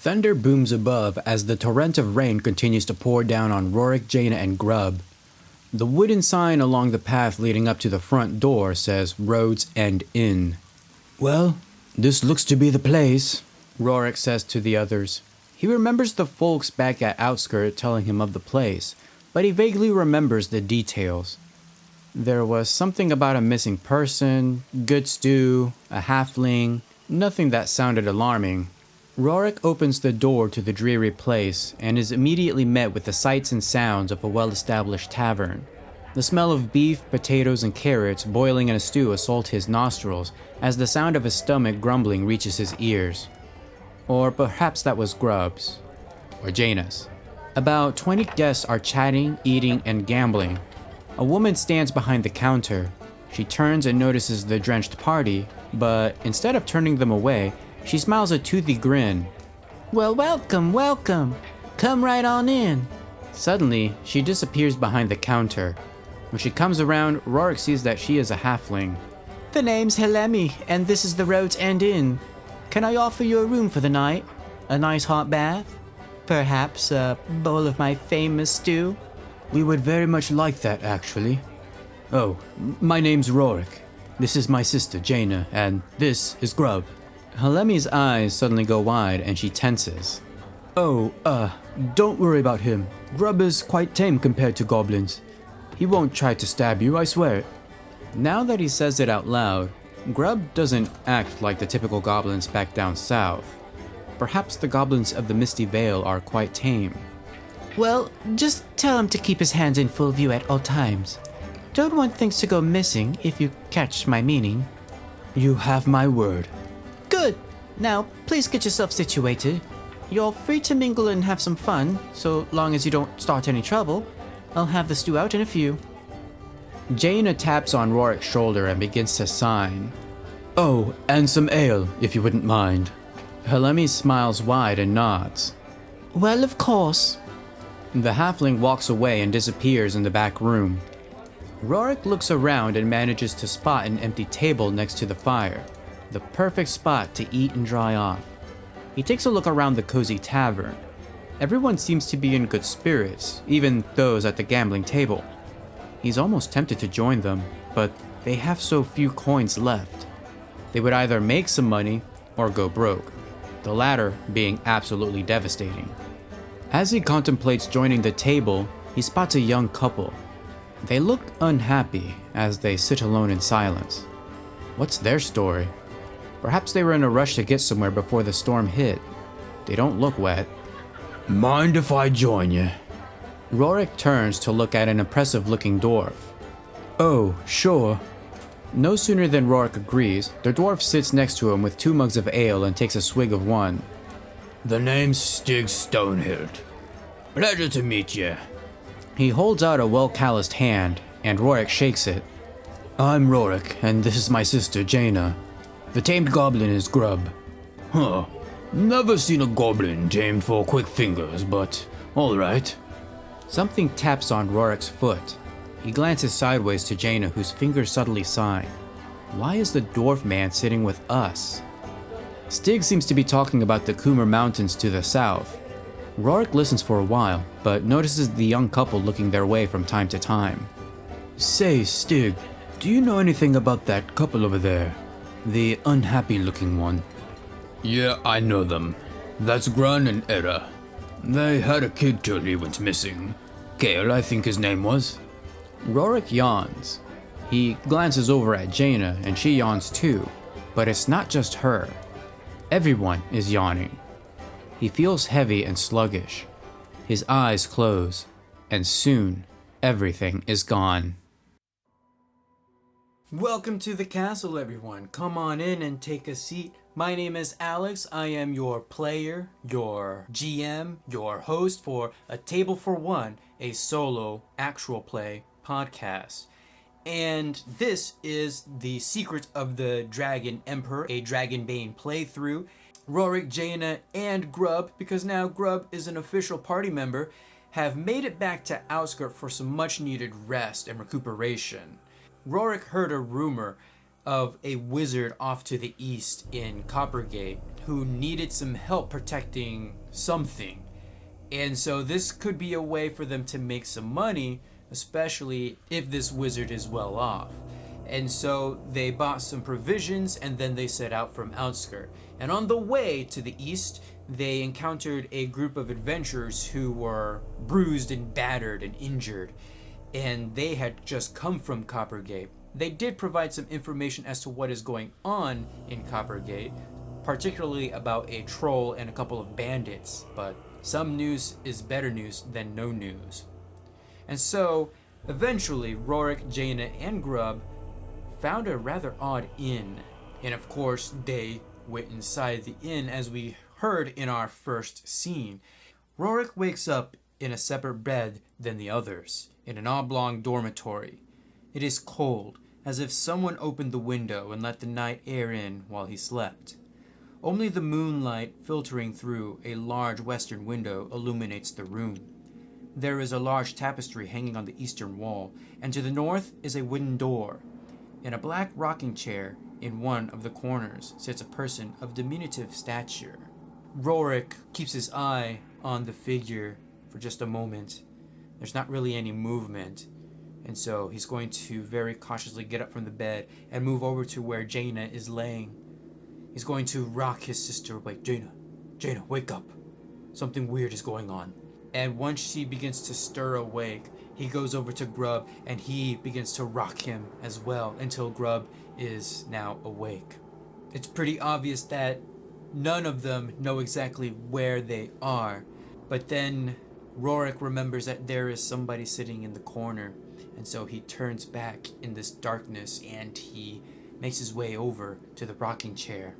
Thunder booms above as the torrent of rain continues to pour down on Rorik, Jaina, and Grub. The wooden sign along the path leading up to the front door says Roads End Inn. "Well, this looks to be the place," Rorik says to the others. He remembers the folks back at Outskirt telling him of the place, but he vaguely remembers the details. There was something about a missing person, good stew, a halfling, nothing that sounded alarming. Rorik opens the door to the dreary place and is immediately met with the sights and sounds of a well-established tavern. The smell of beef, potatoes, and carrots boiling in a stew assault his nostrils as the sound of his stomach grumbling reaches his ears. Or perhaps that was Grub's. Or Jaina's. About 20 guests are chatting, eating, and gambling. A woman stands behind the counter. She turns and notices the drenched party, but instead of turning them away, she smiles a toothy grin. "Well, welcome, welcome. Come right on in." Suddenly, she disappears behind the counter. When she comes around, Rorik sees that she is a halfling. "The name's Helemi, and this is the Roads End Inn. Can I offer you a room for the night? A nice hot bath? Perhaps a bowl of my famous stew?" "We would very much like that, actually. Oh, my name's Rorik. This is my sister, Jaina, and this is Grub." Helemi's eyes suddenly go wide and she tenses. "Oh, don't worry about him. Grub is quite tame compared to goblins. He won't try to stab you, I swear it." Now that he says it out loud, Grub doesn't act like the typical goblins back down south. Perhaps the goblins of the Misty Vale are quite tame. "Well, just tell him to keep his hands in full view at all times. Don't want things to go missing, if you catch my meaning." "You have my word." "Good. Now, please get yourself situated. You're free to mingle and have some fun, so long as you don't start any trouble. I'll have the stew out in a few." Jaina taps on Rorik's shoulder and begins to sign. "Oh, and some ale, if you wouldn't mind." Helemi smiles wide and nods. "Well, of course." The halfling walks away and disappears in the back room. Rorik looks around and manages to spot an empty table next to the fire. The perfect spot to eat and dry off. He takes a look around the cozy tavern. Everyone seems to be in good spirits, even those at the gambling table. He's almost tempted to join them, but they have so few coins left. They would either make some money or go broke, the latter being absolutely devastating. As he contemplates joining the table, he spots a young couple. They look unhappy as they sit alone in silence. What's their story? Perhaps they were in a rush to get somewhere before the storm hit. They don't look wet. "Mind if I join you?" Rorik turns to look at an impressive-looking dwarf. "Oh, sure." No sooner than Rorik agrees, the dwarf sits next to him with 2 mugs of ale and takes a swig of one. "The name's Stig Stonehilt. Pleasure to meet you." He holds out a well-calloused hand, and Rorik shakes it. "I'm Rorik, and this is my sister, Jaina. The tamed goblin is Grub." "Huh. Never seen a goblin tamed for quick fingers, but all right." Something taps on Rorik's foot. He glances sideways to Jaina, whose fingers subtly sign. Why is the dwarf man sitting with us? Stig seems to be talking about the Coomer Mountains to the south. Rorik listens for a while, but notices the young couple looking their way from time to time. "Say, Stig, do you know anything about that couple over there? The unhappy-looking one?" "Yeah, I know them. That's Grun and Era. They had a kid till he went missing. Kale, I think his name was." Rorik yawns. He glances over at Jaina, and she yawns too. But it's not just her. Everyone is yawning. He feels heavy and sluggish. His eyes close, and soon everything is gone. Welcome to the castle, everyone. Come on in and take a seat. My name is Alex. I am your player, your GM, your host for A Table for One, a solo actual play podcast. And this is the Secret of the Dragon Emperor, a Dragonbane playthrough. Rorik, Jaina, and Grub, because now Grub is an official party member, have made it back to Outskirt for some much needed rest and recuperation. Rorik heard a rumor of a wizard off to the east in Coppergate who needed some help protecting something. And so this could be a way for them to make some money, especially if this wizard is well off. And so they bought some provisions and then they set out from Outskirt. And on the way to the east, they encountered a group of adventurers who were bruised and battered and injured. And they had just come from Coppergate. They did provide some information as to what is going on in Coppergate, particularly about a troll and a couple of bandits, but some news is better news than no news. And so, eventually, Rorik, Jaina, and Grub found a rather odd inn. And of course, they went inside the inn as we heard in our first scene. Rorik wakes up in a separate bed than the others, in an oblong dormitory. It is cold, as if someone opened the window and let the night air in while he slept. Only the moonlight filtering through a large western window illuminates the room. There is a large tapestry hanging on the eastern wall, and to the north is a wooden door. In a black rocking chair in one of the corners sits a person of diminutive stature. Rorik keeps his eye on the figure for just a moment. There's not really any movement, and so he's going to very cautiously get up from the bed and move over to where Jaina is laying. He's going to rock his sister awake. Jaina, wake up. Something weird is going on. And once she begins to stir awake, he goes over to Grub and he begins to rock him as well until Grub is now awake. It's pretty obvious that none of them know exactly where they are, but then Rorik remembers that there is somebody sitting in the corner, and so he turns back in this darkness and he makes his way over to the rocking chair.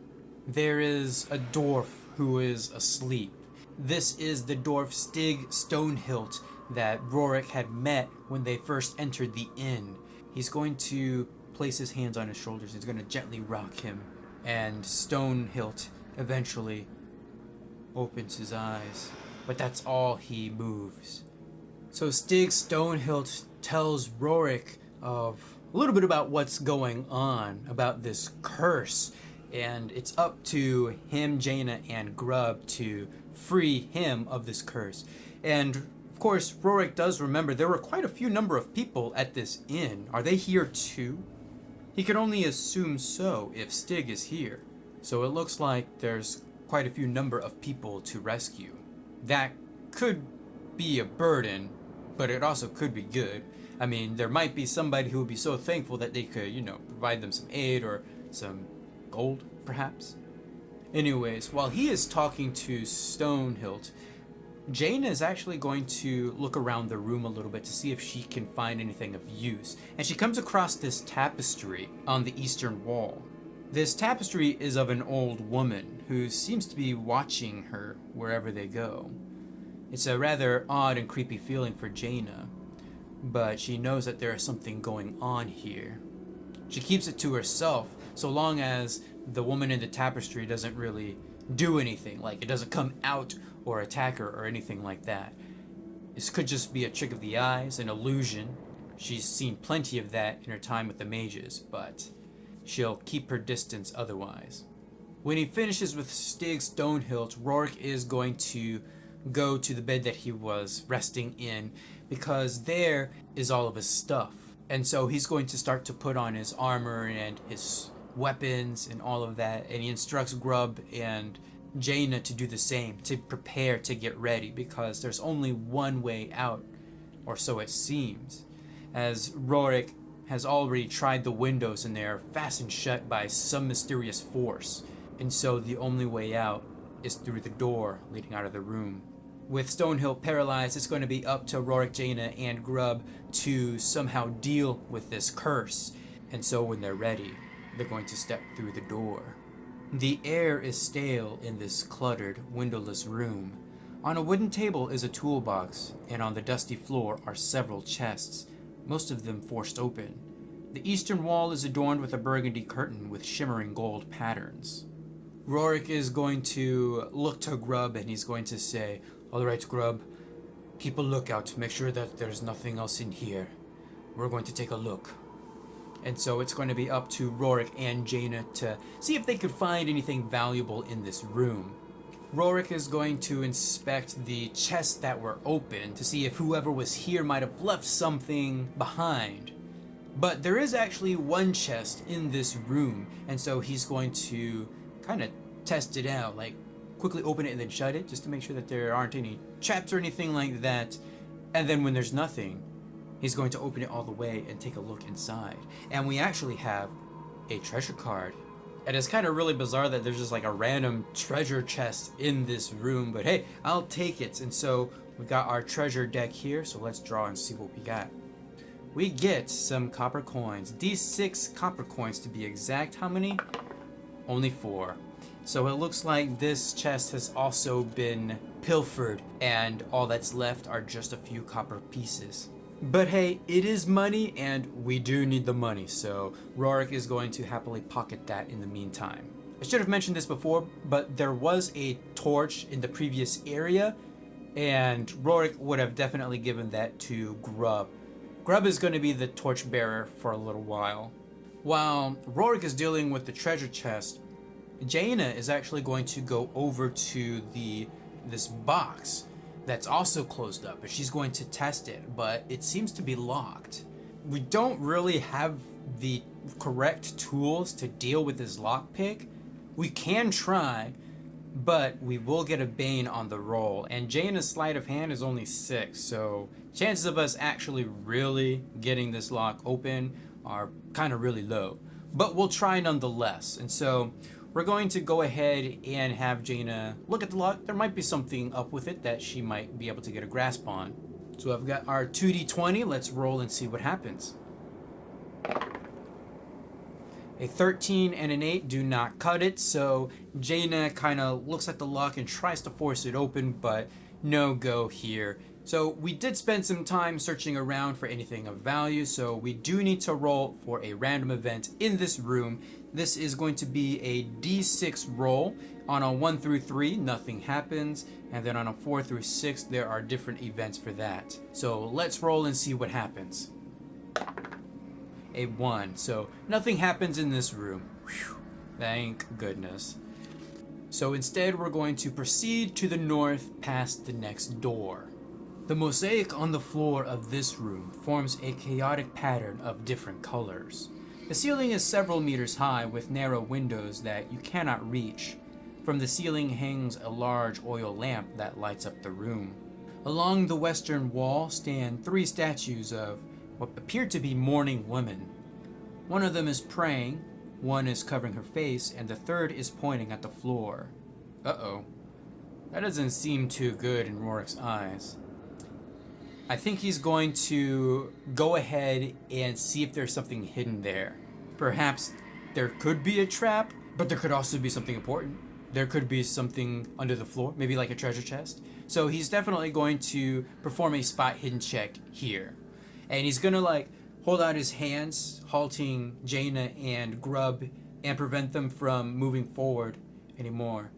There is a dwarf who is asleep. This is the dwarf Stig Stonehilt that Rorik had met when they first entered the inn. He's going to place his hands on his shoulders. He's going to gently rock him, and Stonehilt eventually opens his eyes, but that's all he moves. So Stig Stonehilt tells Rorik of a little bit about what's going on, about this curse, and it's up to him, Jaina, and Grub to free him of this curse. And of course, Rorik does remember there were quite a few number of people at this inn. Are they here too? He can only assume so if Stig is here. So it looks like there's quite a few number of people to rescue. That could be a burden, but it also could be good. I mean, there might be somebody who would be so thankful that they could, provide them some aid or some gold, perhaps. Anyways, while he is talking to Stonehilt, Jaina is actually going to look around the room a little bit to see if she can find anything of use. And she comes across this tapestry on the eastern wall. This tapestry is of an old woman who seems to be watching her wherever they go. It's a rather odd and creepy feeling for Jaina, but she knows that there is something going on here. She keeps it to herself so long as the woman in the tapestry doesn't really do anything, like it doesn't come out or attack her or anything like that. This could just be a trick of the eyes, an illusion. She's seen plenty of that in her time with the mages, but she'll keep her distance otherwise. When he finishes with Stig Stonehilt, Rorik is going to go to the bed that he was resting in because there is all of his stuff. And so he's going to start to put on his armor and his weapons and all of that, and he instructs Grub and Jaina to do the same, to prepare to get ready, because there's only one way out, or so it seems, as Rorik has already tried the windows and they are fastened shut by some mysterious force, and so the only way out is through the door leading out of the room. With Stonehill paralyzed, it's going to be up to Rorik, Jaina, and Grub to somehow deal with this curse, and so when they're ready, they're going to step through the door. The air is stale in this cluttered, windowless room. On a wooden table is a toolbox, and on the dusty floor are several chests, most of them forced open. The eastern wall is adorned with a burgundy curtain with shimmering gold patterns. Rorik is going to look to Grub and he's going to say, "All right, Grub, keep a lookout. Make sure that there's nothing else in here. We're going to take a look." And so it's going to be up to Rorik and Jaina to see if they could find anything valuable in this room. Rorik is going to inspect the chests that were open to see if whoever was here might have left something behind. But there is actually one chest in this room, and so he's going to kind of test it out, like quickly open it and then shut it just to make sure that there aren't any traps or anything like that. And then when there's nothing, he's going to open it all the way and take a look inside. And we actually have a treasure card. And it's kind of really bizarre that there's just like a random treasure chest in this room, but hey, I'll take it. And so we got our treasure deck here, so let's draw and see what we got. We get some copper coins, D6 copper coins to be exact. How many? Only 4. So it looks like this chest has also been pilfered, and all that's left are just a few copper pieces. But hey, it is money, and we do need the money, so Rorik is going to happily pocket that in the meantime. I should have mentioned this before, but there was a torch in the previous area, and Rorik would have definitely given that to Grub. Grub is going to be the torch bearer for a little while. While Rorik is dealing with the treasure chest, Jaina is actually going to go over to this box that's also closed up, but she's going to test it, but it seems to be locked. We don't really have the correct tools to deal with this lockpick. We can try, but we will get a Bane on the roll, and Jaina's sleight of hand is only 6, so chances of us actually really getting this lock open are kind of really low, but we'll try nonetheless. And so we're going to go ahead and have Jaina look at the lock. There might be something up with it that she might be able to get a grasp on. So I've got our 2d20. Let's roll and see what happens. A 13 and an 8 do not cut it, so Jaina kind of looks at the lock and tries to force it open, but no go here. So we did spend some time searching around for anything of value, so we do need to roll for a random event in this room. This is going to be a D6 roll. On a 1 through 3, nothing happens, and then on a 4 through 6, there are different events for that. So let's roll and see what happens. A 1, so nothing happens in this room. Whew, thank goodness. So instead, we're going to proceed to the north past the next door. The mosaic on the floor of this room forms a chaotic pattern of different colors. The ceiling is several meters high with narrow windows that you cannot reach. From the ceiling hangs a large oil lamp that lights up the room. Along the western wall stand 3 statues of what appear to be mourning women. One of them is praying, one is covering her face, and the third is pointing at the floor. Uh-oh. That doesn't seem too good in Rorik's eyes. I think he's going to go ahead and see if there's something hidden there. Perhaps there could be a trap, but there could also be something important. There could be something under the floor, maybe like a treasure chest. So he's definitely going to perform a spot hidden check here. And he's going to hold out his hands, halting Jaina and Grub, and prevent them from moving forward anymore,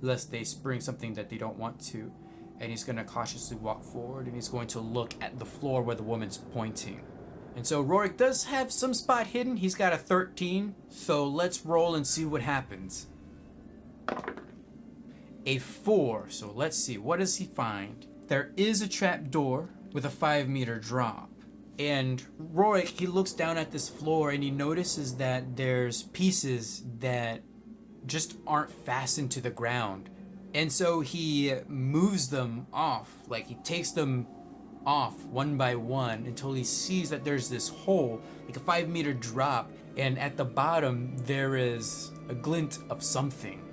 lest they spring something that they don't want to. And he's going to cautiously walk forward, and he's going to look at the floor where the woman's pointing. And so Rorik does have some spot hidden. He's got a 13, so let's roll and see what happens. A 4, so let's see, what does he find? There is a trap door with a 5-meter drop. And Rorik, he looks down at this floor and he notices that there's pieces that just aren't fastened to the ground. And so he moves them off, he takes them off one by one until he sees that there's this hole, like a 5-meter drop, and at the bottom there is a glint of something,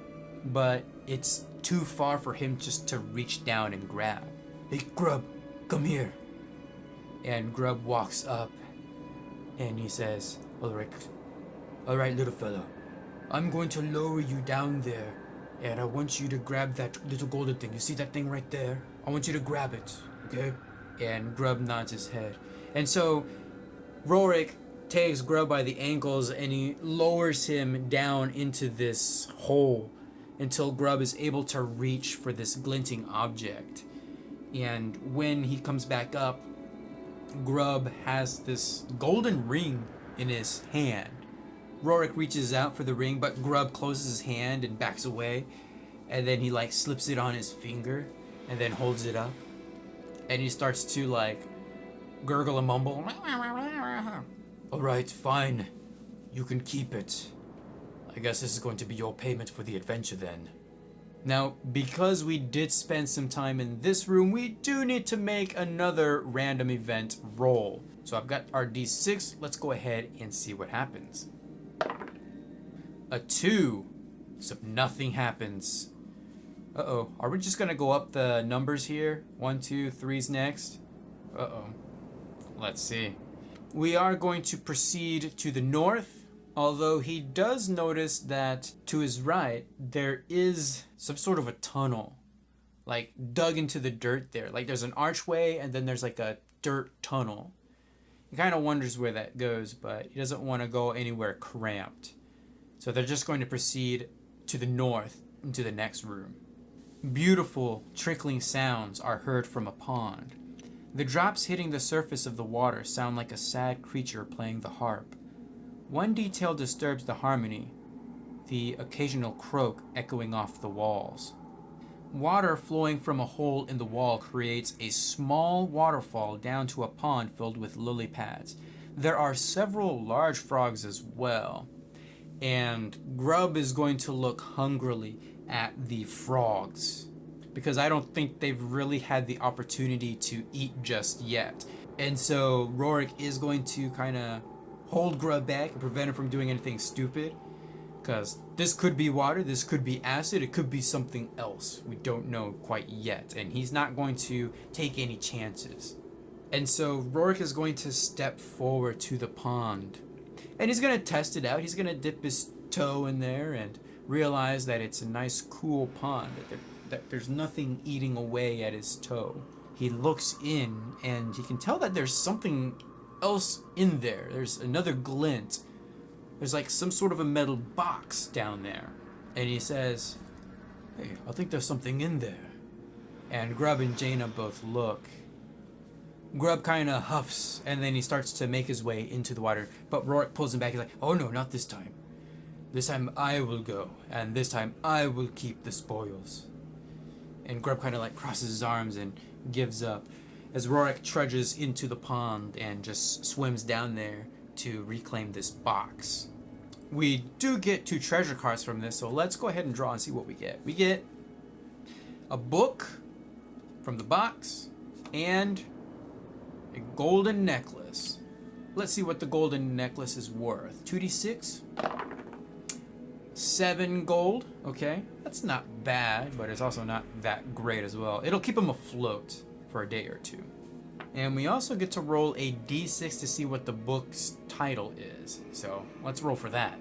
but it's too far for him just to reach down and grab. Hey, Grub, come here. And Grub walks up and he says, all right, little fellow, I'm going to lower you down there. And I want you to grab that little golden thing. You see that thing right there? I want you to grab it, okay? And Grub nods his head. And so Rorik takes Grub by the ankles and he lowers him down into this hole until Grub is able to reach for this glinting object. And when he comes back up, Grub has this golden ring in his hand. Rorik reaches out for the ring, but Grub closes his hand and backs away. And then he like slips it on his finger and then holds it up. And he starts to like gurgle and mumble. Alright, fine. You can keep it. I guess this is going to be your payment for the adventure then. Now, because we did spend some time in this room, we do need to make another random event roll. So I've got our D6. Let's go ahead and see what happens. A 2. So nothing happens. Uh-oh. Are we just going to go up the numbers here? 1, 2, 3's next. Uh-oh. Let's see. We are going to proceed to the north. Although he does notice that to his right, there is some sort of a tunnel, like dug into the dirt there. Like there's an archway and then there's like a dirt tunnel. He kind of wonders where that goes, but he doesn't want to go anywhere cramped. So they're just going to proceed to the north into the next room. Beautiful trickling sounds are heard from a pond. The drops hitting the surface of the water sound like a sad creature playing the harp. One detail disturbs the harmony, the occasional croak echoing off the walls. Water flowing from a hole in the wall creates a small waterfall down to a pond filled with lily pads. There are several large frogs as well, and Grub is going to look hungrily at the frogs because I don't think they've really had the opportunity to eat just yet. And so Rorik is going to kind of hold Grub back and prevent him from doing anything stupid. Because this could be water, this could be acid, it could be something else. We don't know quite yet. And he's not going to take any chances. And so Rorik is going to step forward to the pond. And he's going to test it out. He's going to dip his toe in there and realize that it's a nice cool pond. That there's nothing eating away at his toe. He looks in and he can tell that there's something else in there. There's another glint. There's like some sort of a metal box down there. And he says, "Hey, I think there's something in there." And Grub and Jaina both look. Grub kind of huffs and then he starts to make his way into the water. But Rorik pulls him back. He's like, "Oh no, not this time. This time I will go. And this time I will keep the spoils." And Grub kind of like crosses his arms and gives up as Rorik trudges into the pond and just swims down there to reclaim this box. We do get 2 treasure cards from this, so let's go ahead and draw and see what we get. We get a book from the box and a golden necklace. Let's see what the golden necklace is worth. 2d6. 7 gold. Okay, that's not bad, but it's also not that great as well. It'll keep him afloat for a day or two. And we also get to roll a d6 to see what the book's title is. So let's roll for that.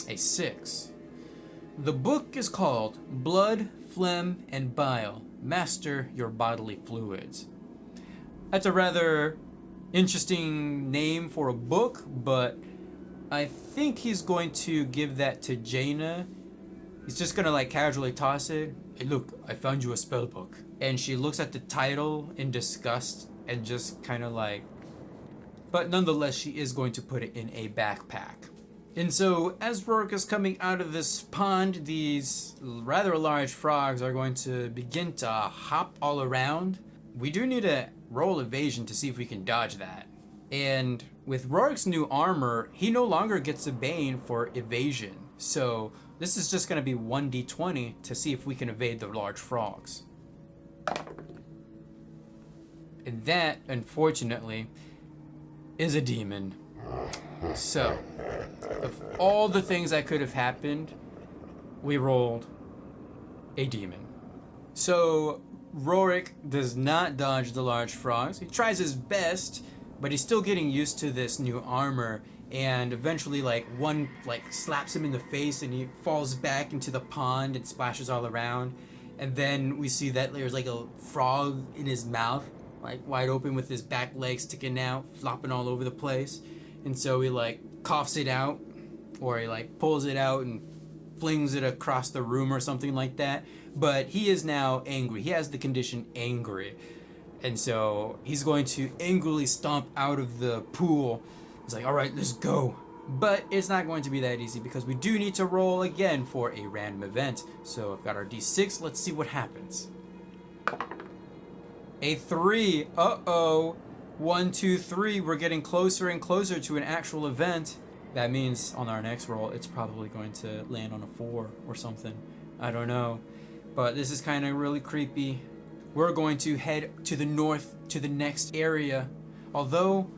A 6. The book is called Blood, Phlegm, and Bile. Master your bodily fluids. That's a rather interesting name for a book, but I think he's going to give that to Jaina. He's just gonna like casually toss it. "Hey look, I found you a spell book." And she looks at the title in disgust and just kind of like, but nonetheless she is going to put it in a backpack. And so as Rorik is coming out of this pond, these rather large frogs are going to begin to hop all around. We do need to roll evasion to see if we can dodge that. And with Rorik's new armor, he no longer gets a bane for evasion. So this is just going to be 1d20 to see if we can evade the large frogs. And that, unfortunately, is a demon. So, of all the things that could have happened, we rolled a demon. So, Rorik does not dodge the large frogs. He tries his best, but he's still getting used to this new armor. And eventually, one slaps him in the face and he falls back into the pond and splashes all around. And then we see that there's like a frog in his mouth, like wide open with his back legs sticking out, flopping all over the place. And so he coughs it out, or he pulls it out and flings it across the room or something like that. But he is now angry. He has the condition angry. And so he's going to angrily stomp out of the pool, He's like, all right, let's go. But it's not going to be that easy because we do need to roll again for a random event. So I've got our d6. Let's see what happens. A 3. Uh-oh. 1, 2, 3. We're getting closer and closer to an actual event. That means on our next roll, it's probably going to land on a 4 or something. I don't know. But this is kind of really creepy. We're going to head to the north to the next area. Although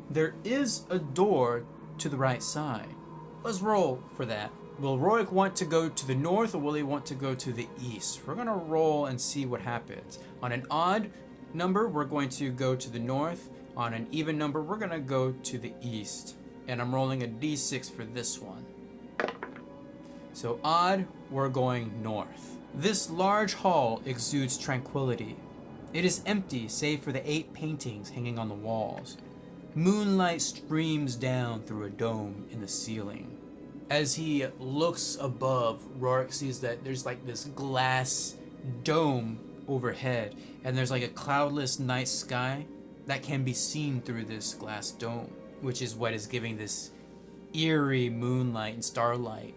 there is a door to the right side. Let's roll for that. Will Rorik want to go to the north or will he want to go to the east? We're going to roll and see what happens. On an odd number, we're going to go to the north. On an even number, we're going to go to the east. And I'm rolling a d6 for this one. So odd, we're going north. This large hall exudes tranquility. It is empty save for the 8 paintings hanging on the walls. Moonlight streams down through a dome in the ceiling. As he looks above, Rorik sees that there's like this glass dome overhead, and there's like a cloudless night sky that can be seen through this glass dome, which is what is giving this eerie moonlight and starlight.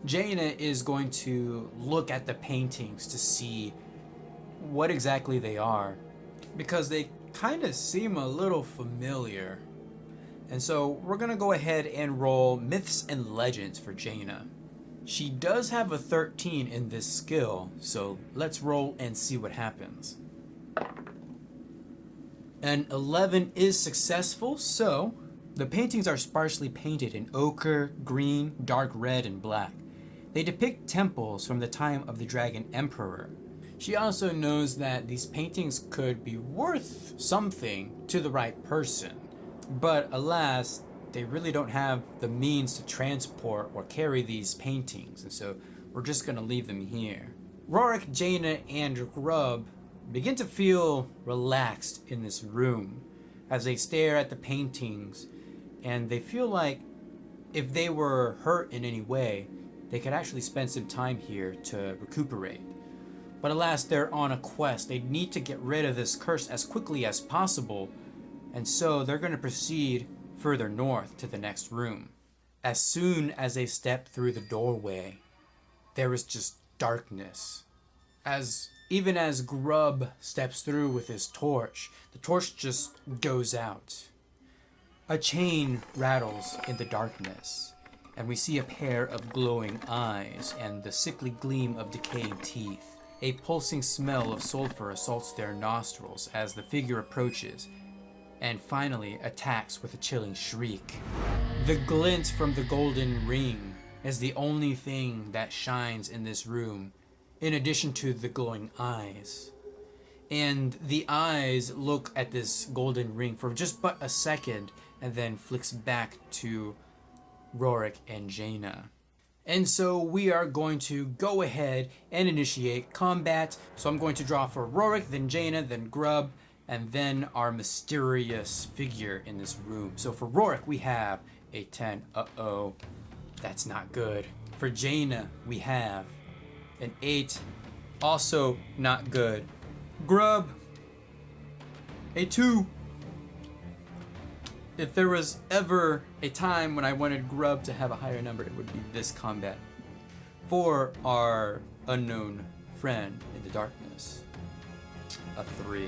Jaina is going to look at the paintings to see what exactly they are, because they kind of seem a little familiar. And so we're going to go ahead and roll Myths and Legends for Jaina. She does have a 13 in this skill, so let's roll and see what happens. An 11 is successful, so the paintings are sparsely painted in ochre, green, dark red, and black. They depict temples from the time of the Dragon Emperor. She also knows that these paintings could be worth something to the right person, but alas, they really don't have the means to transport or carry these paintings, and so we're just going to leave them here. Rorik, Jaina, and Grub begin to feel relaxed in this room as they stare at the paintings, and they feel like if they were hurt in any way, they could actually spend some time here to recuperate. But alas, they're on a quest. They need to get rid of this curse as quickly as possible, and so they're going to proceed further north to the next room. As soon as they step through the doorway, there is just darkness. Even as Grub steps through with his torch, the torch just goes out. A chain rattles in the darkness, and we see a pair of glowing eyes and the sickly gleam of decaying teeth. A pulsing smell of sulfur assaults their nostrils as the figure approaches, and finally attacks with a chilling shriek. The glint from the golden ring is the only thing that shines in this room, in addition to the glowing eyes. And the eyes look at this golden ring for just but a second, and then flicks back to Rorik and Jaina. And so we are going to go ahead and initiate combat. So I'm going to draw for Rorik, then Jaina, then Grub, and then our mysterious figure in this room. So for Rorik, we have a 10. Uh-oh, that's not good. For Jaina, we have an 8. Also not good. Grub, a 2. If there was ever a time when I wanted Grub to have a higher number, it would be this combat. For our unknown friend in the darkness, a 3.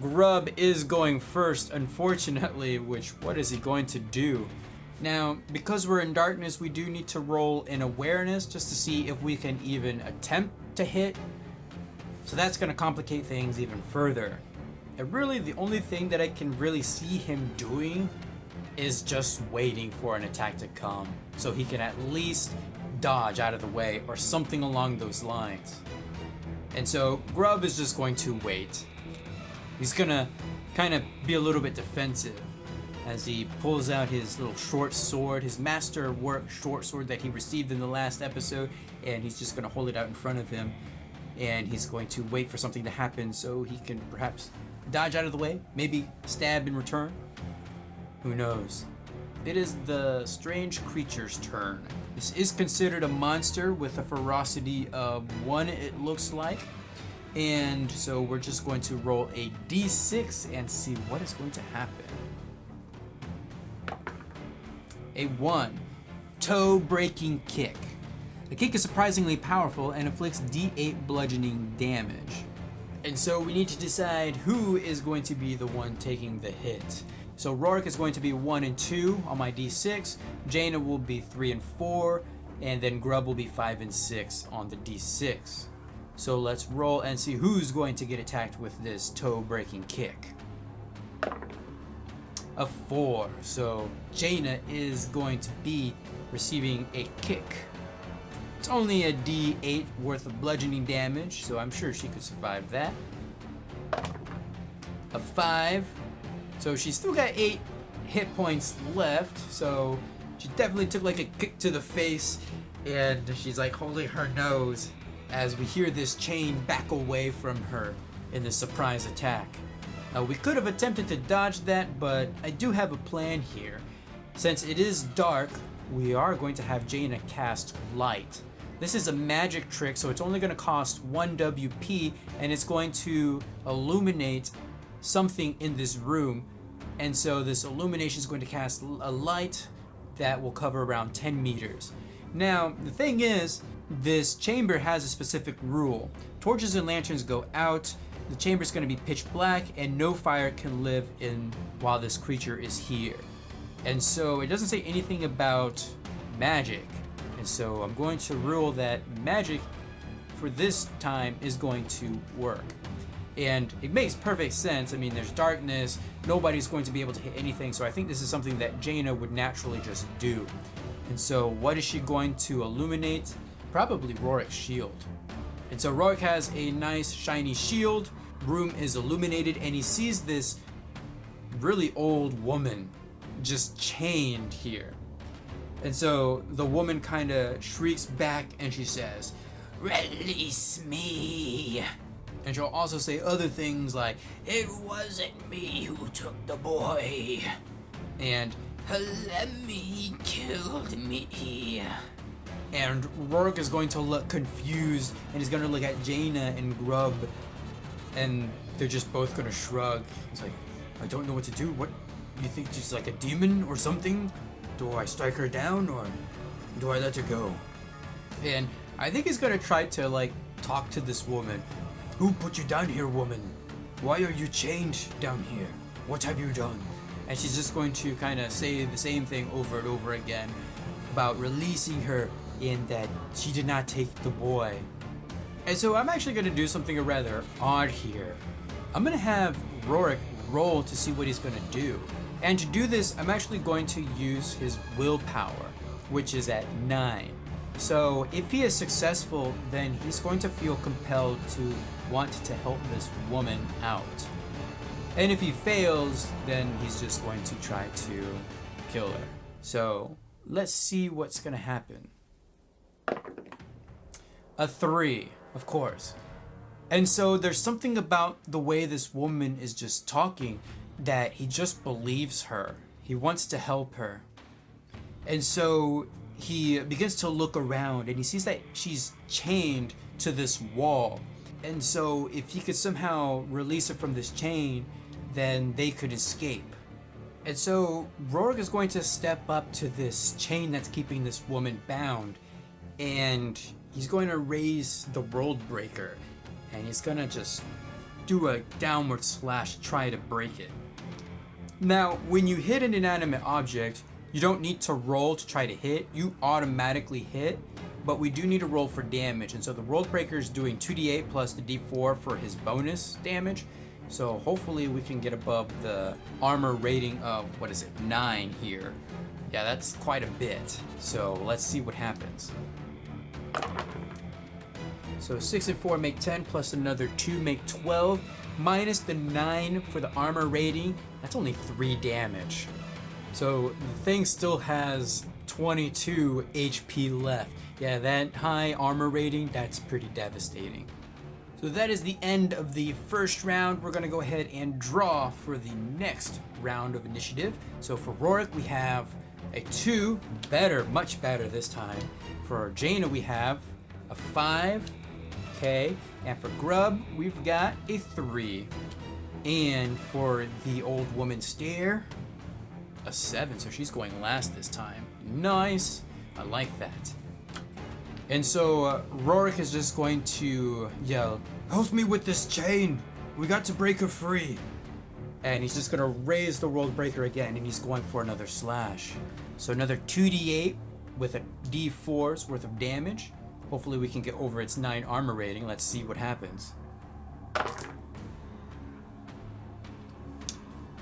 Grub is going first, unfortunately, what is he going to do? Now, because we're in darkness, we do need to roll an awareness just to see if we can even attempt to hit. So that's going to complicate things even further. And really, the only thing that I can really see him doing is just waiting for an attack to come, so he can at least dodge out of the way or something along those lines. And so Grub is just going to wait. He's gonna kind of be a little bit defensive as he pulls out his little short sword, his masterwork short sword that he received in the last episode, and he's just gonna hold it out in front of him, and he's going to wait for something to happen so he can perhaps dodge out of the way, maybe stab in return. Who knows? It is the strange creature's turn. This is considered a monster with a ferocity of 1, it looks like. And so we're just going to roll a d6 and see what is going to happen. A 1. Toe breaking kick. The kick is surprisingly powerful and inflicts D8 bludgeoning damage. And so we need to decide who is going to be the one taking the hit. So Rorik is going to be 1 and 2 on my D6, Jaina will be 3 and 4, and then Grub will be 5 and 6 on the D6. So let's roll and see who's going to get attacked with this toe breaking kick. A 4, so Jaina is going to be receiving a kick. It's only a D8 worth of bludgeoning damage, so I'm sure she could survive that. A 5, so she's still got 8 hit points left, so she definitely took like a kick to the face, and she's like holding her nose as we hear this chain back away from her in the surprise attack. We could have attempted to dodge that, but I do have a plan here. Since it is dark, we are going to have Jaina cast light. This is a magic trick, so it's only going to cost 1 WP, and it's going to illuminate something in this room. And so this illumination is going to cast a light that will cover around 10 meters. Now, the thing is, this chamber has a specific rule. Torches and lanterns go out, the chamber is going to be pitch black, and no fire can live in while this creature is here. And so it doesn't say anything about magic. And so I'm going to rule that magic for this time is going to work. And it makes perfect sense. I mean, there's darkness, nobody's going to be able to hit anything, so I think this is something that Jaina would naturally just do. And so what is she going to illuminate? Probably Rorik's shield. And so Rorik has a nice shiny shield, room is illuminated, and he sees this really old woman just chained here. And so the woman kind of shrieks back and she says, "Release me." And she'll also say other things like, "It wasn't me who took the boy." And "Helemi killed me." And Rorik is going to look confused and he's going to look at Jaina and Grub, and they're just both going to shrug. He's like, "I don't know what to do. What, you think she's like a demon or something? Do I strike her down or do I let her go?" And I think he's gonna try to like talk to this woman. "Who put you down here, woman? Why are you chained down here? What have you done?" And she's just going to kind of say the same thing over and over again about releasing her and that she did not take the boy. And so I'm actually gonna do something rather odd here. I'm gonna have Rorik roll to see what he's gonna do. And to do this, I'm actually going to use his willpower, which is at 9. So if he is successful, then he's going to feel compelled to want to help this woman out. And if he fails, then he's just going to try to kill her. So let's see what's going to happen. A 3, of course. And so there's something about the way this woman is just talking that he just believes her. He wants to help her. And so he begins to look around and he sees that she's chained to this wall. And so if he could somehow release her from this chain, then they could escape. And so Rorik is going to step up to this chain that's keeping this woman bound, and he's going to raise the world breaker, and he's going to just do a downward slash, try to break it. Now, when you hit an inanimate object, you don't need to roll to try to hit. You automatically hit, but we do need to roll for damage. And so the world breaker is doing 2d8 plus the d4 for his bonus damage. So hopefully we can get above the armor rating of, 9 here. Yeah, that's quite a bit. So let's see what happens. So 6 and 4 make 10, plus another 2 make 12, minus the 9 for the armor rating. That's only 3 damage. So the thing still has 22 HP left. Yeah, that high armor rating, that's pretty devastating. So that is the end of the first round. We're gonna go ahead and draw for the next round of initiative. So for Rorik, we have a 2, better, much better this time. For Jaina, we have a 5, okay, and for Grub, we've got a 3. And for the old woman stare, A 7, so she's going last this time. Nice. I like that. And so Rorik is just going to yell, "Help me with this chain! We got to break her free!" And he's just going to raise the world breaker again, and he's going for another slash. So another 2d8 with a d4's worth of damage. Hopefully we can get over its 9 armor rating. Let's see what happens.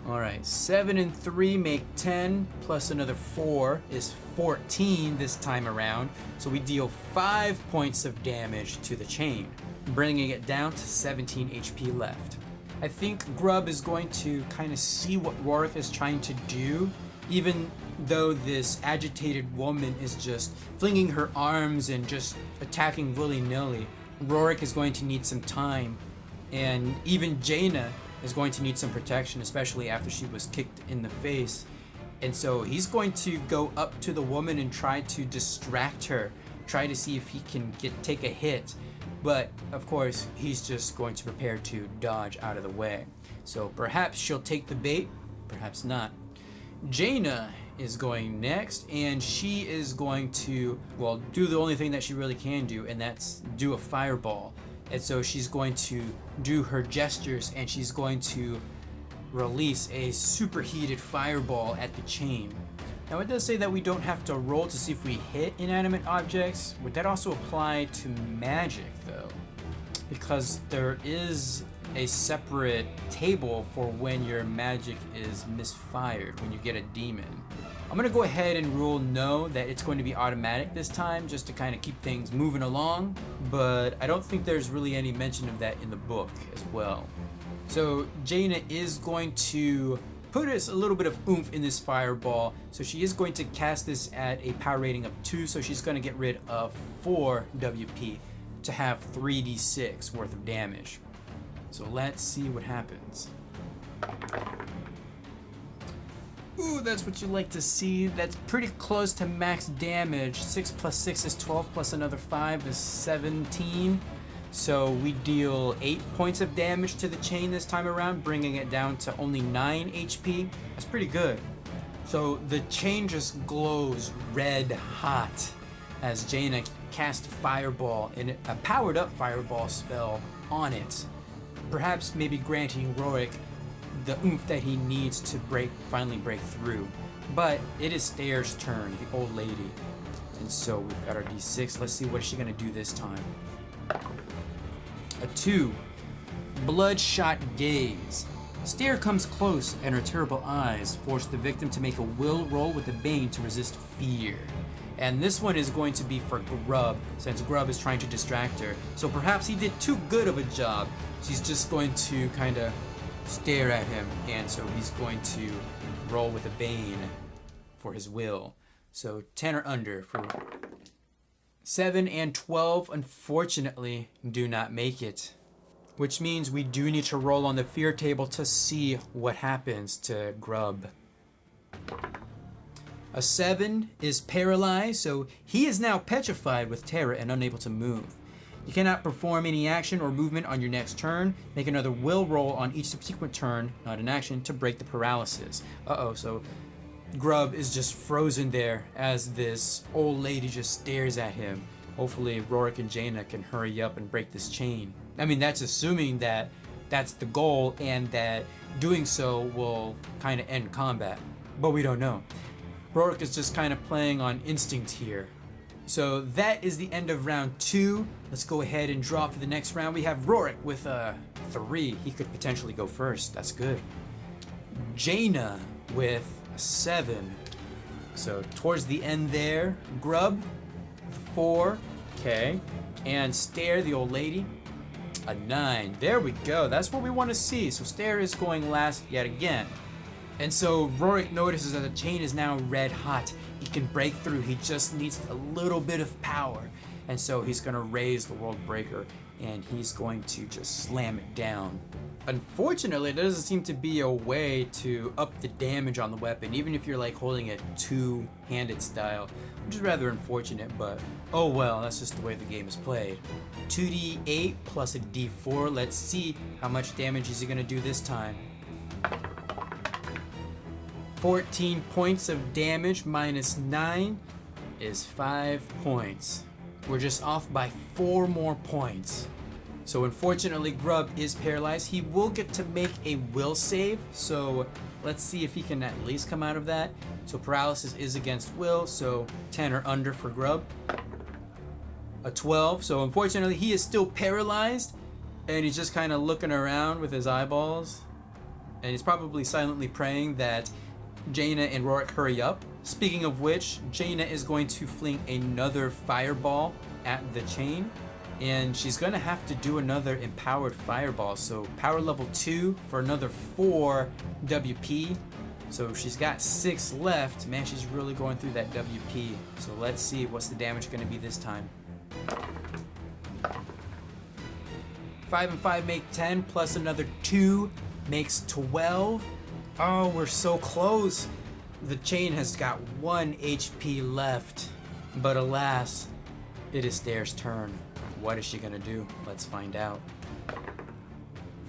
Alright, 7 and 3 make 10, plus another 4 is 14 this time around. So we deal 5 points of damage to the chain, bringing it down to 17 HP left. I think Grub is going to kind of see what Rorik is trying to do, even though this agitated woman is just flinging her arms and just attacking willy-nilly. Rorik is going to need some time, and even Jaina is going to need some protection, especially after she was kicked in the face. And so he's going to go up to the woman and try to distract her, try to see if he can take a hit. But of course, he's just going to prepare to dodge out of the way. So perhaps she'll take the bait, perhaps not. Jaina is going next, and she is going to, well, do the only thing that she really can do, and that's do a fireball. And so she's going to do her gestures, and she's going to release a superheated fireball at the chain. Now it does say that we don't have to roll to see if we hit inanimate objects. Would that also apply to magic though? Because there is a separate table for when your magic is misfired, when you get a demon. I'm gonna go ahead and rule no, that it's going to be automatic this time, just to kind of keep things moving along, but I don't think there's really any mention of that in the book as well. So Jaina is going to put us a little bit of oomph in this fireball, so she is going to cast this at a power rating of 2, so she's going to get rid of 4 WP to have 3d6 worth of damage. So let's see what happens. Ooh, that's what you like to see. That's pretty close to max damage. 6 plus 6 is 12, plus another 5 is 17. So we deal 8 points of damage to the chain this time around, bringing it down to only 9 HP. That's pretty good. So the chain just glows red hot as Jaina casts Fireball, and a powered up Fireball spell on it. Perhaps maybe granting Rorik the oomph that he needs to finally break through. But it is Stair's turn, the old lady. And so we've got our d6. Let's see what is she gonna do this time. A 2. Bloodshot Gaze. Stair comes close, and her terrible eyes force the victim to make a will roll with a bane to resist fear. And this one is going to be for Grub, since Grub is trying to distract her. So perhaps he did too good of a job. She's just going to kind of stare at him, and so he's going to roll with a bane for his will. So 10 or under for 7 and 12, unfortunately, do not make it. Which means we do need to roll on the fear table to see what happens to Grub. A 7 is paralyzed, so he is now petrified with terror and unable to move. You cannot perform any action or movement on your next turn. Make another will roll on each subsequent turn, not an action, to break the paralysis. So Grub is just frozen there as this old lady just stares at him. Hopefully Rorik and Jaina can hurry up and break this chain. I mean, that's assuming that that's the goal and that doing so will kind of end combat. But we don't know. Rorik is just kind of playing on instinct here. So that is the end of round 2. Let's go ahead and draw for the next round. We have Rorik with a 3. He could potentially go first. That's good. Jaina with a 7. So towards the end there. Grub with a 4. Okay. And Stair, the old lady, a 9. There we go. That's what we want to see. So Stair is going last yet again. And so Rorik notices that the chain is now red hot. He can break through. He just needs a little bit of power. And so he's going to raise the world breaker, and he's going to just slam it down. Unfortunately, there doesn't seem to be a way to up the damage on the weapon, even if you're like holding it two-handed style, which is rather unfortunate, but oh well, that's just the way the game is played. 2d8 plus a d4. Let's see how much damage is he going to do this time. 14 points of damage minus 9 is 5 points. We're just off by 4 more points. So unfortunately, Grub is paralyzed. He will get to make a will save. So let's see if he can at least come out of that. So paralysis is against will. So 10 or under for Grub. A 12. So unfortunately, he is still paralyzed. And he's just kind of looking around with his eyeballs. And he's probably silently praying that Jaina and Rorik hurry up. Speaking of which, Jaina is going to fling another fireball at the chain. And she's going to have to do another empowered fireball. So power level 2 for another 4 WP. So she's got 6 left. Man, she's really going through that WP. So let's see what's the damage going to be this time. 5 and 5 make 10, plus another 2 makes 12. Oh, we're so close. The chain has got 1 HP left. But alas, it is Stair's turn. What is she gonna do? Let's find out.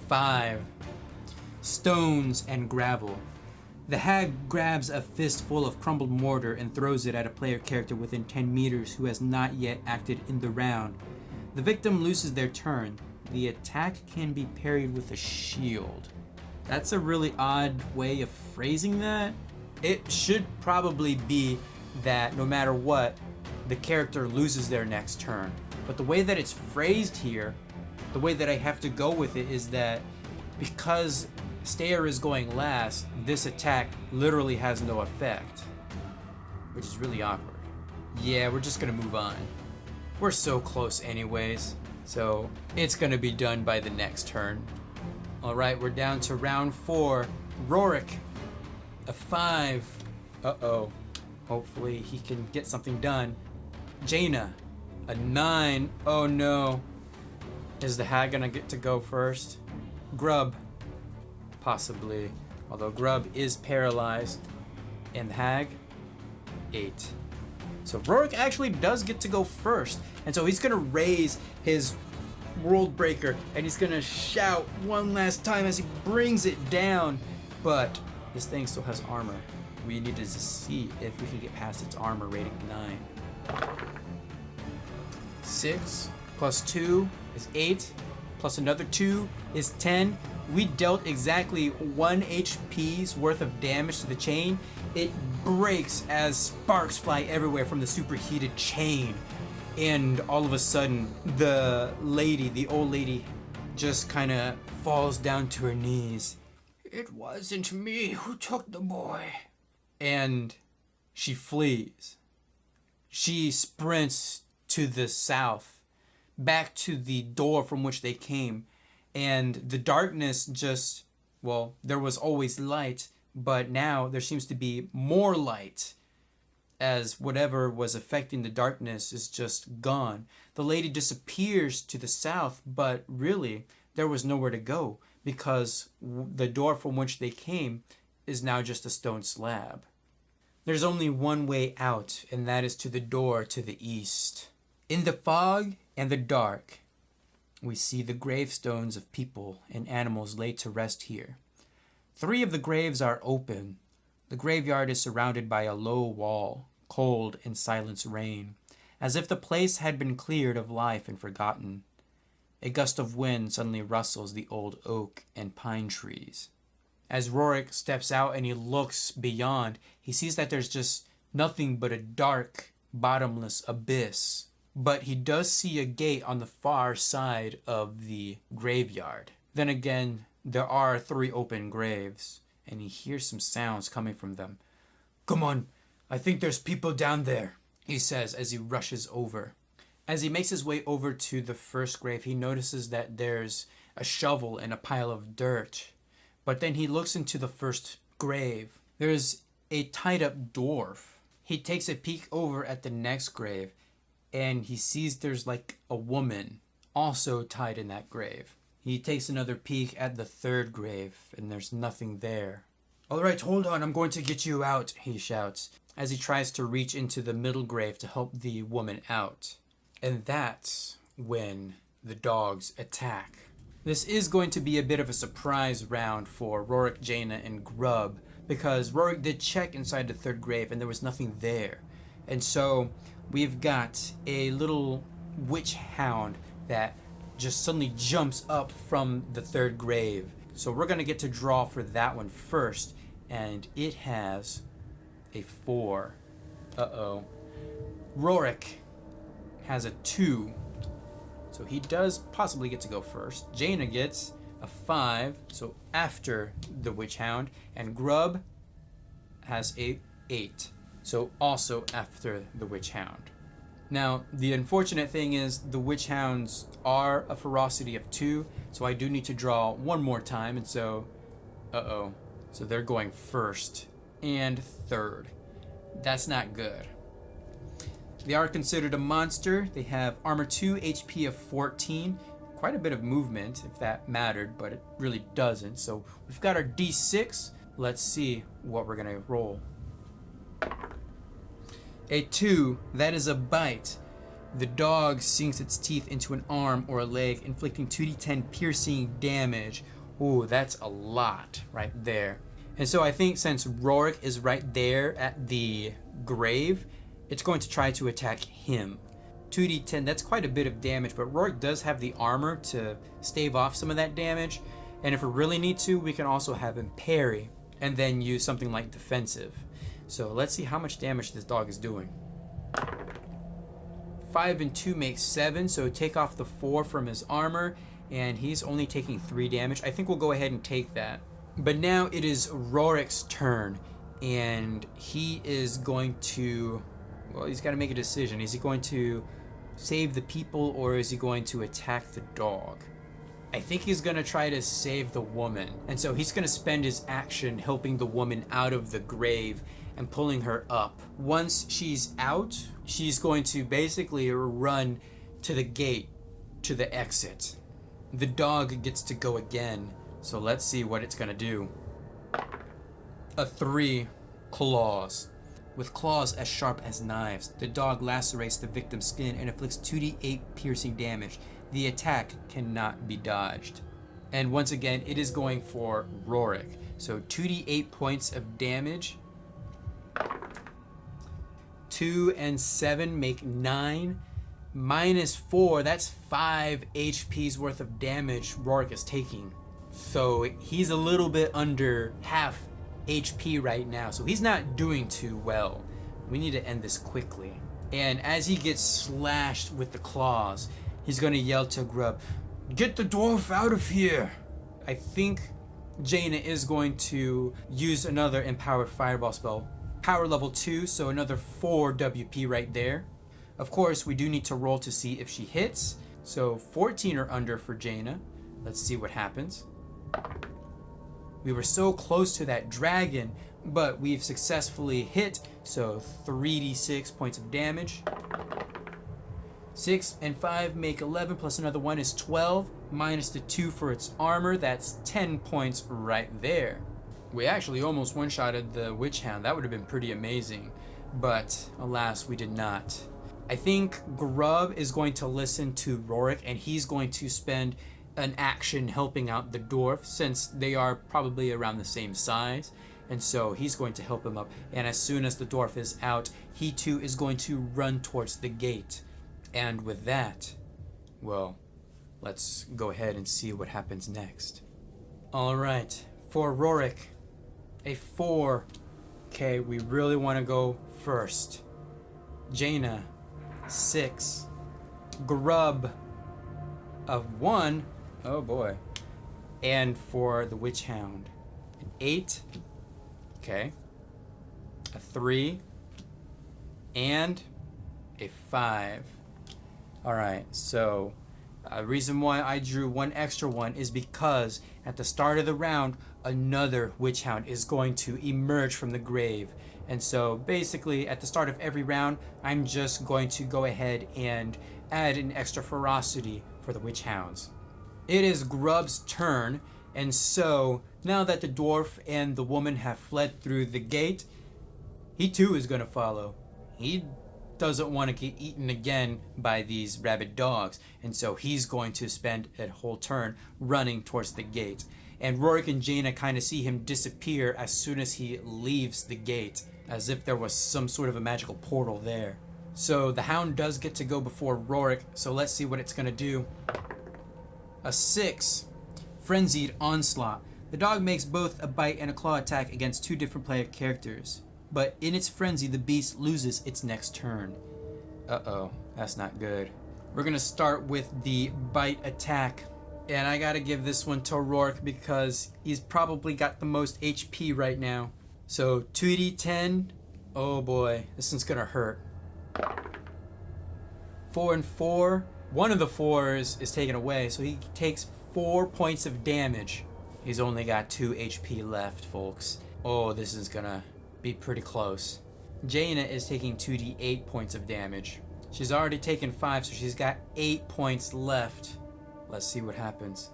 5. Stones and gravel. The hag grabs a fistful of crumbled mortar and throws it at a player character within 10 meters who has not yet acted in the round. The victim loses their turn. The attack can be parried with a shield. That's a really odd way of phrasing that. It should probably be that no matter what, the character loses their next turn. But the way that it's phrased here, the way that I have to go with it is that because Stair is going last, this attack literally has no effect. Which is really awkward. Yeah, we're just gonna move on. We're so close anyways. So it's gonna be done by the next turn. Alright, we're down to round 4. Rorik, a 5. Uh-oh. Hopefully he can get something done. Jaina, a 9. Oh no. Is the hag gonna get to go first? Grub, possibly. Although Grub is paralyzed. And the hag, 8. So Rorik actually does get to go first. And so he's gonna raise his World Breaker and he's gonna shout one last time as he brings it down. But this thing still has armor. We need to see if we can get past its armor rating 9. 6 plus 2 is 8, plus another 2 is 10. We dealt exactly 1 HP's worth of damage to the chain. It breaks as sparks fly everywhere from the superheated chain. And all of a sudden, the old lady, just kind of falls down to her knees. It wasn't me who took the boy. And she flees. She sprints to the south, back to the door from which they came. And the darkness just, well, there was always light, but now there seems to be more light as whatever was affecting the darkness is just gone. The lady disappears to the south, but really there was nowhere to go because the door from which they came is now just a stone slab. There's only one way out, and that is to the door to the east. In the fog and the dark, we see the gravestones of people and animals laid to rest here. 3 of the graves are open. The graveyard is surrounded by a low wall. Cold and silence reign, as if the place had been cleared of life and forgotten. A gust of wind suddenly rustles the old oak and pine trees. As Rorik steps out and he looks beyond, he sees that there's just nothing but a dark, bottomless abyss. But he does see a gate on the far side of the graveyard. Then again, there are 3 open graves, and he hears some sounds coming from them. Come on! I think there's people down there, he says as he rushes over. As he makes his way over to the first grave, he notices that there's a shovel and a pile of dirt. But then he looks into the first grave. There's a tied-up dwarf. He takes a peek over at the next grave, and he sees there's like a woman also tied in that grave. He takes another peek at the third grave, and there's nothing there. All right, hold on, I'm going to get you out, he shouts, as he tries to reach into the middle grave to help the woman out. And that's when the dogs attack. This is going to be a bit of a surprise round for Rorik, Jaina, and Grub, because Rorik did check inside the third grave and there was nothing there. And so we've got a little witch hound that just suddenly jumps up from the third grave. So we're going to get to draw for that one first, and it has a 4. Uh-oh. Rorik has a 2, so he does possibly get to go first. Jaina gets a 5, so after the witch hound, and Grub has a 8, so also after the witch hound. Now, the unfortunate thing is the witch hounds are a ferocity of 2, so I do need to draw one more time, and so, so they're going first and third. That's not good. They are considered a monster. They have armor 2, HP of 14, quite a bit of movement if that mattered, but it really doesn't. So we've got our D6. Let's see what we're gonna roll. A 2, that is a bite. The dog sinks its teeth into an arm or a leg, inflicting 2d10 piercing damage. Ooh, that's a lot right there. And so I think since Rorik is right there at the grave, it's going to try to attack him. 2d10, that's quite a bit of damage, but Rorik does have the armor to stave off some of that damage. And if we really need to, we can also have him parry and then use something like defensive. So let's see how much damage this dog is doing. 5 and 2 makes 7, so take off the 4 from his armor, and he's only taking 3 damage. I think we'll go ahead and take that. But now it is Rorik's turn, and he is going to, well, he's got to make a decision. Is he going to save the people, or is he going to attack the dog? I think he's going to try to save the woman, and so he's going to spend his action helping the woman out of the grave and pulling her up. Once she's out, she's going to basically run to the gate, to the exit. The dog gets to go again, so let's see what it's gonna do. A 3, claws. With claws as sharp as knives, the dog lacerates the victim's skin and inflicts 2d8 piercing damage. The attack cannot be dodged. And once again, it is going for Rorik. So 2d8 points of damage. 2 and 7 make 9. Minus 4, that's 5 HP's worth of damage Rorik is taking. So he's a little bit under half HP right now. So he's not doing too well. We need to end this quickly. And as he gets slashed with the claws, he's going to yell to Grub, "Get the dwarf out of here!" I think Jaina is going to use another empowered fireball spell. Power level 2, so another 4 WP right there. Of course, we do need to roll to see if she hits. So 14 or under for Jaina. Let's see what happens. We were so close to that dragon, but we've successfully hit. So 3d6 points of damage. 6 and 5 make 11, plus another 1 is 12. Minus the 2 for its armor, that's 10 points right there. We actually almost one-shotted the witch hound. That would have been pretty amazing, but alas, we did not. I think Grub is going to listen to Rorik, and he's going to spend an action helping out the dwarf, since they are probably around the same size, and so he's going to help him up. And as soon as the dwarf is out, he too is going to run towards the gate. And with that, well, let's go ahead and see what happens next. All right, for Rorik, a 4. Okay, we really want to go first. Jaina, 6. Grub of 1. Oh boy. And for the witch hound, an 8. Okay. A 3. And a 5. All right, so the reason why I drew one extra one is because at the start of the round, another witch hound is going to emerge from the grave. And so basically at the start of every round, I'm just going to go ahead and add an extra ferocity for the witch hounds. It is Grub's turn, and so now that the dwarf and the woman have fled through the gate, he too is going to follow. He doesn't want to get eaten again by these rabid dogs, and so he's going to spend a whole turn running towards the gate. and Rorik and Jaina kind of see him disappear as soon as he leaves the gate, as if there was some sort of a magical portal there. So the hound does get to go before Rorik, so let's see what it's going to do. A 6. Frenzied Onslaught. The dog makes both a bite and a claw attack against 2 different player characters, but in its frenzy, the beast loses its next turn. Uh-oh, that's not good. We're going to start with the bite attack, and I got to give this one to Rorik because he's probably got the most HP right now. So 2d10, oh boy, this one's going to hurt. 4 and 4. One of the 4s is taken away, so he takes 4 points of damage. He's only got 2 HP left, folks. Oh, this is gonna be pretty close. Jaina is taking 2d8 points of damage. She's already taken 5, so she's got 8 points left. Let's see what happens.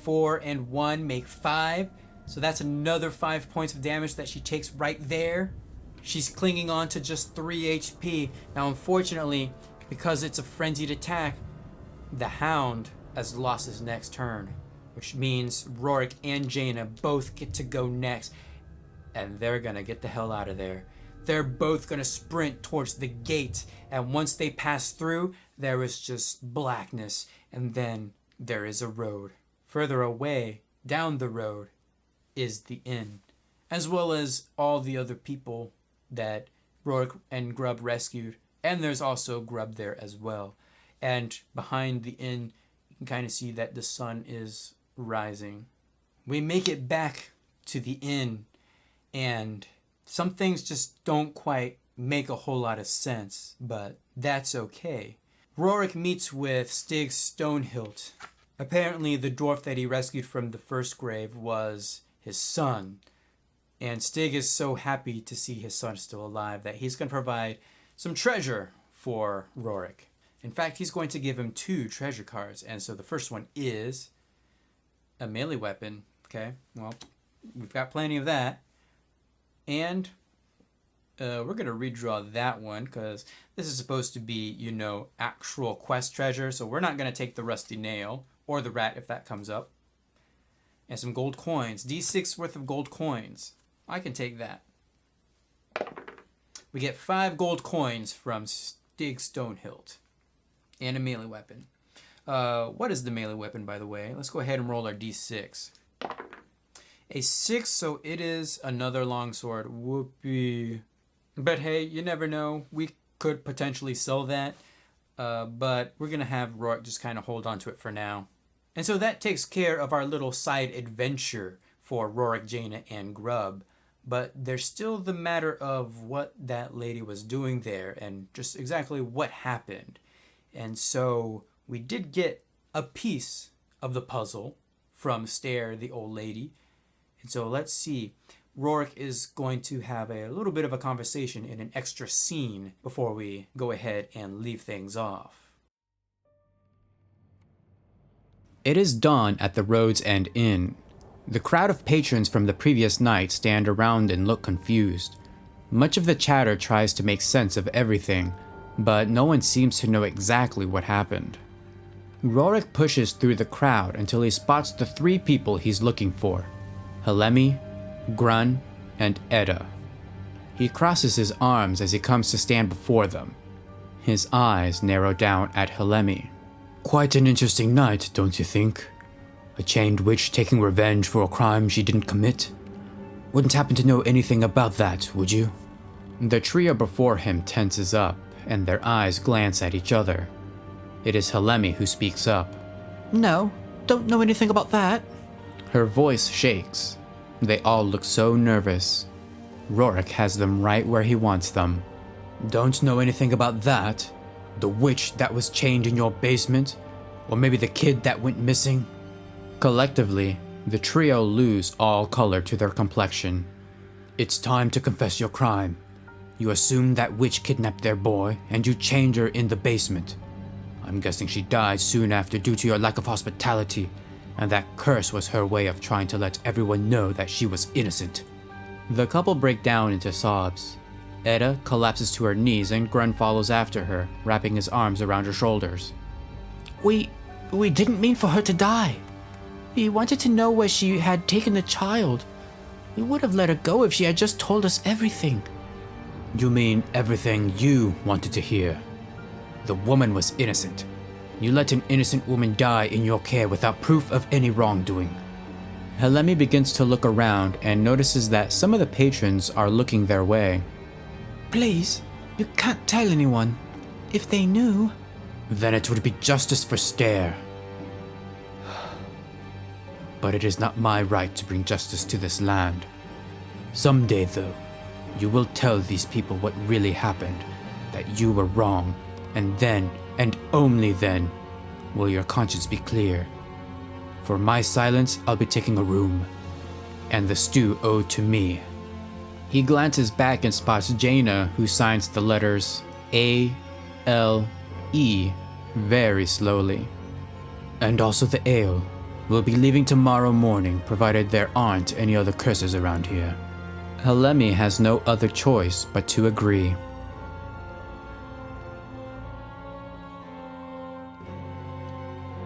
4 and 1 make 5, so that's another 5 points of damage that she takes right there. She's clinging on to just 3 HP. Now, unfortunately, because it's a frenzied attack, the hound has lost his next turn, which means Rorik and Jaina both get to go next, and they're gonna get the hell out of there. They're both gonna sprint towards the gate, and once they pass through, there is just blackness, and then there is a road. Further away, down the road, is the inn, as well as all the other people that Rorik and Grub rescued, and there's also Grub there as well. And behind the inn, you can kind of see that the sun is rising. We make it back to the inn, and some things just don't quite make a whole lot of sense, but that's okay. Rorik meets with Stig Stonehilt. Apparently, the dwarf that he rescued from the first grave was his son, and Stig is so happy to see his son still alive that he's going to provide some treasure for Rorik. In fact, he's going to give him 2 treasure cards, and so the first one is a melee weapon. Okay, well, we've got plenty of that. And we're going to redraw that one because this is supposed to be, actual quest treasure, so we're not going to take the rusty nail or the rat if that comes up. And some gold coins, D6 worth of gold coins. I can take that. We get 5 gold coins from Stig Stonehilt and a melee weapon. What is the melee weapon, by the way? Let's go ahead and roll our D6. A 6, so it is another longsword. Whoopee. But hey, you never know. We could potentially sell that. But we're going to have Rorik just kind of hold on to it for now. And so that takes care of our little side adventure for Rorik, Jaina, and Grub. But there's still the matter of what that lady was doing there and just exactly what happened. And so we did get a piece of the puzzle from Stare, the old lady. And so let's see. Rorik is going to have a little bit of a conversation in an extra scene before we go ahead and leave things off. It is dawn at the Road's End Inn. The crowd of patrons from the previous night stand around and look confused. Much of the chatter tries to make sense of everything, but no one seems to know exactly what happened. Rorik pushes through the crowd until he spots the 3 people he's looking for: Helemi, Grun, and Edda. He crosses his arms as he comes to stand before them. His eyes narrow down at Helemi. "Quite an interesting night, don't you think? A chained witch taking revenge for a crime she didn't commit? Wouldn't happen to know anything about that, would you?" The trio before him tenses up, and their eyes glance at each other. It is Helemi who speaks up. "No, don't know anything about that." Her voice shakes. They all look so nervous. Rorik has them right where he wants them. "Don't know anything about that? The witch that was chained in your basement? Or maybe the kid that went missing?" Collectively, the trio lose all color to their complexion. "It's time to confess your crime. You assumed that witch kidnapped their boy, and you chained her in the basement. I'm guessing she died soon after due to your lack of hospitality, and that curse was her way of trying to let everyone know that she was innocent." The couple break down into sobs. Edda collapses to her knees and Grun follows after her, wrapping his arms around her shoulders. We didn't mean for her to die. We wanted to know where she had taken the child. We would have let her go if she had just told us everything. You mean everything you wanted to hear? The woman was innocent. You let an innocent woman die in your care without proof of any wrongdoing. Helemi begins to look around and notices that some of the patrons are looking their way. Please, you can't tell anyone. If they knew... Then it would be justice for Stare. But it is not my right to bring justice to this land. Someday, though, you will tell these people what really happened, that you were wrong, and then, and only then, will your conscience be clear. For my silence, I'll be taking a room, and the stew owed to me. He glances back and spots Jaina, who signs the letters A-L-E very slowly. And also the ale. We'll be leaving tomorrow morning, provided there aren't any other curses around here. Helemi has no other choice but to agree.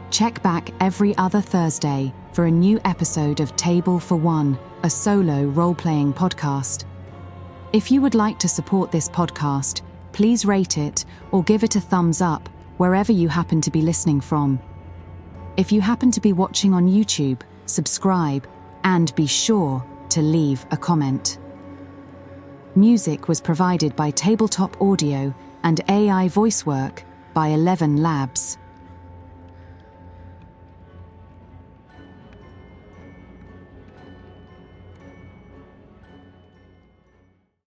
Check back every other Thursday for a new episode of Table for One, a solo role-playing podcast. If you would like to support this podcast, please rate it or give it a thumbs up wherever you happen to be listening from. If you happen to be watching on YouTube, subscribe and be sure to leave a comment. Music was provided by Tabletop Audio and AI voice work by 11 Labs.